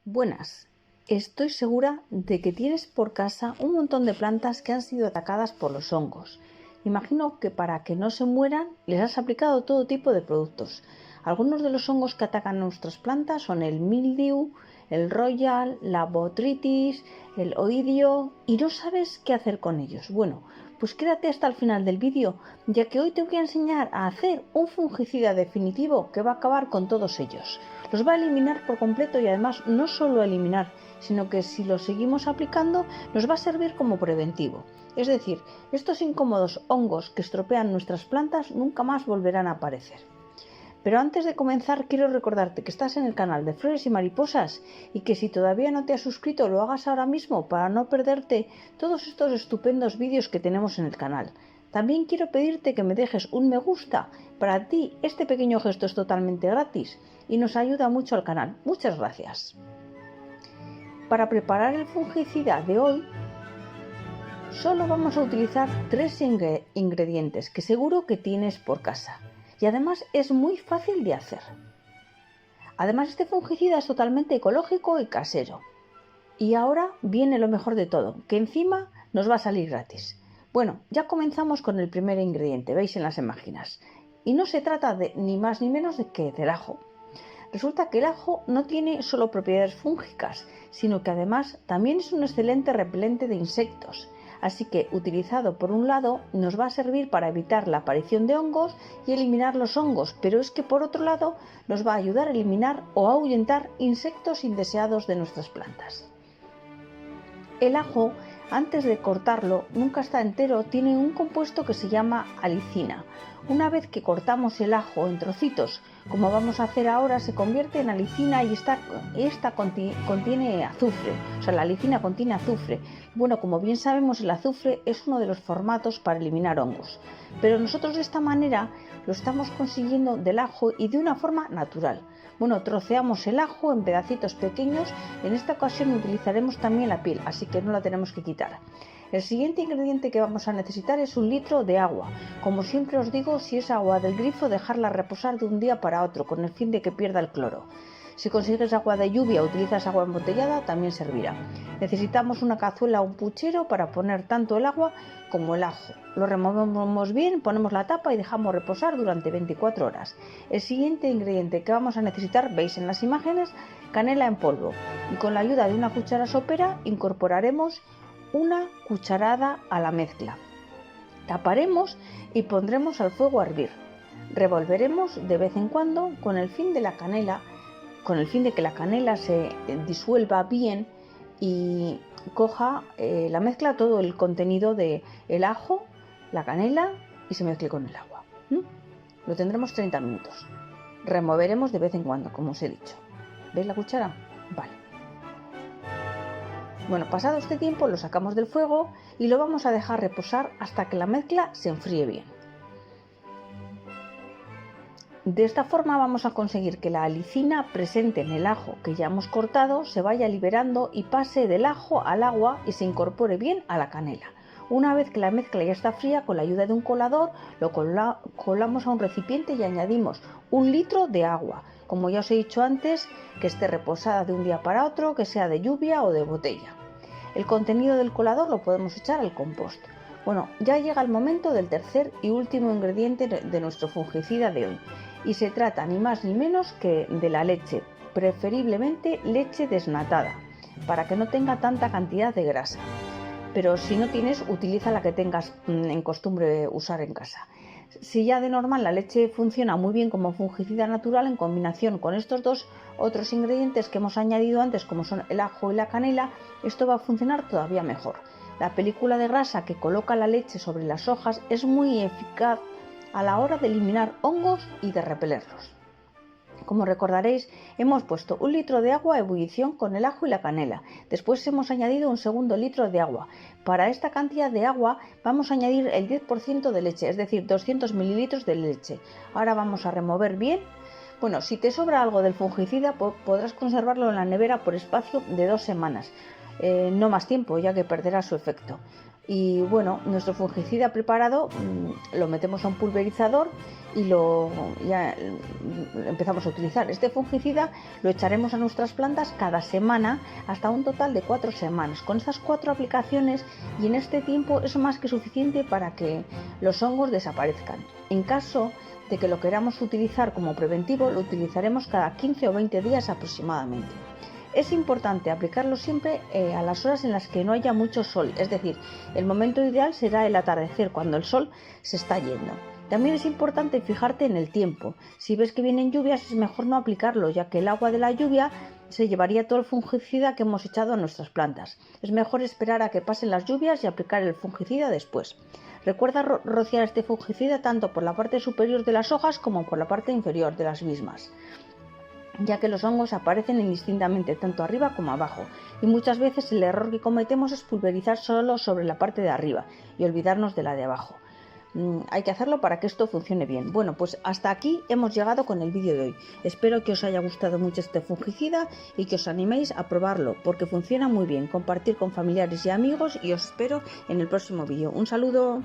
Buenas, estoy segura de que tienes por casa un montón de plantas que han sido atacadas por los hongos. Imagino que para que no se mueran les has aplicado todo tipo de productos. Algunos de los hongos que atacan nuestras plantas son el mildew, el royal, la botrytis, el oidio y no sabes qué hacer con ellos. Bueno, pues quédate hasta el final del vídeo, ya que hoy te voy a enseñar a hacer un fungicida definitivo que va a acabar con todos ellos. Los va a eliminar por completo y además no solo eliminar, sino que si lo seguimos aplicando nos va a servir como preventivo. Es decir, estos incómodos hongos que estropean nuestras plantas nunca más volverán a aparecer. Pero antes de comenzar quiero recordarte que estás en el canal de Flores y Mariposas y que si todavía no te has suscrito lo hagas ahora mismo para no perderte todos estos estupendos vídeos que tenemos en el canal. También quiero pedirte que me dejes un me gusta. Para ti este pequeño gesto es totalmente gratis y nos ayuda mucho al canal. Muchas gracias. Para preparar el fungicida de hoy solo vamos a utilizar 3 ingredientes que seguro que tienes por casa. Y además es muy fácil de hacer. Además este fungicida es totalmente ecológico y casero. Y ahora viene lo mejor de todo, que encima nos va a salir gratis. Bueno, ya comenzamos con el primer ingrediente, veis en las imágenes. Y no se trata de ni más ni menos que del ajo. Resulta que el ajo no tiene solo propiedades fúngicas, sino que además también es un excelente repelente de insectos. Así que utilizado por un lado nos va a servir para evitar la aparición de hongos y eliminar los hongos, pero es que por otro lado nos va a ayudar a eliminar o a ahuyentar insectos indeseados de nuestras plantas. El ajo, antes de cortarlo, nunca está entero, tiene un compuesto que se llama alicina. Una vez que cortamos el ajo en trocitos, como vamos a hacer ahora, se convierte en alicina y esta contiene azufre, o sea, la alicina contiene azufre. Bueno, como bien sabemos, el azufre es uno de los formatos para eliminar hongos, pero nosotros de esta manera lo estamos consiguiendo del ajo y de una forma natural. Bueno, troceamos el ajo en pedacitos pequeños, en esta ocasión utilizaremos también la piel, así que no la tenemos que quitar. El siguiente ingrediente que vamos a necesitar es 1 litro de agua. Como siempre os digo, si es agua del grifo, dejarla reposar de un día para otro, con el fin de que pierda el cloro. Si consigues agua de lluvia o utilizas agua embotellada, también servirá. Necesitamos una cazuela o un puchero para poner tanto el agua como el ajo. Lo removemos bien, ponemos la tapa y dejamos reposar durante 24 horas. El siguiente ingrediente que vamos a necesitar, veis en las imágenes, canela en polvo. Y con la ayuda de una cuchara sopera incorporaremos 1 cucharada a la mezcla. Taparemos y pondremos al fuego a hervir. Revolveremos de vez en cuando con el fin de que la canela se disuelva bien y coja la mezcla todo el contenido del ajo, la canela y se mezcle con el agua. Lo tendremos 30 minutos. Removeremos de vez en cuando, como os he dicho. ¿Veis la cuchara? Vale. Bueno, pasado este tiempo lo sacamos del fuego y lo vamos a dejar reposar hasta que la mezcla se enfríe bien. De esta forma vamos a conseguir que la alicina presente en el ajo que ya hemos cortado se vaya liberando y pase del ajo al agua y se incorpore bien a la canela. Una vez que la mezcla ya está fría, con la ayuda de un colador lo colamos a un recipiente y añadimos 1 litro de agua. Como ya os he dicho antes, que esté reposada de un día para otro, que sea de lluvia o de botella. El contenido del colador lo podemos echar al compost. Bueno, ya llega el momento del tercer y último ingrediente de nuestro fungicida de hoy. Y se trata ni más ni menos que de la leche, preferiblemente leche desnatada, para que no tenga tanta cantidad de grasa. Pero si no tienes, utiliza la que tengas en costumbre usar en casa. Si ya de normal la leche funciona muy bien como fungicida natural, en combinación con estos dos otros ingredientes que hemos añadido antes, como son el ajo y la canela, esto va a funcionar todavía mejor. La película de grasa que coloca la leche sobre las hojas es muy eficaz a la hora de eliminar hongos y de repelerlos. Como recordaréis, hemos puesto 1 litro de agua a ebullición con el ajo y la canela. Después hemos añadido un segundo litro de agua. Para esta cantidad de agua vamos a añadir el 10% de leche, es decir, 200 mililitros de leche. Ahora vamos a remover bien. Bueno, si te sobra algo del fungicida, podrás conservarlo en la nevera por espacio de 2 semanas. No más tiempo, ya que perderá su efecto. Y bueno, nuestro fungicida preparado lo metemos a un pulverizador y ya empezamos a utilizar. Este fungicida lo echaremos a nuestras plantas cada semana hasta un total de 4 semanas. Con estas 4 aplicaciones y en este tiempo es más que suficiente para que los hongos desaparezcan. En caso de que lo queramos utilizar como preventivo, lo utilizaremos cada 15 o 20 días aproximadamente. Es importante aplicarlo siempre a las horas en las que no haya mucho sol, es decir, el momento ideal será el atardecer, cuando el sol se está yendo. También es importante fijarte en el tiempo. Si ves que vienen lluvias es mejor no aplicarlo, ya que el agua de la lluvia se llevaría todo el fungicida que hemos echado a nuestras plantas. Es mejor esperar a que pasen las lluvias y aplicar el fungicida después. Recuerda rociar este fungicida tanto por la parte superior de las hojas como por la parte inferior de las mismas, ya que los hongos aparecen indistintamente tanto arriba como abajo, y muchas veces el error que cometemos es pulverizar solo sobre la parte de arriba y olvidarnos de la de abajo. Hay que hacerlo para que esto funcione bien. Bueno, pues hasta aquí hemos llegado con el vídeo de hoy. Espero que os haya gustado mucho este fungicida y que os animéis a probarlo porque funciona muy bien. Compartir con familiares y amigos y os espero en el próximo vídeo. Un saludo.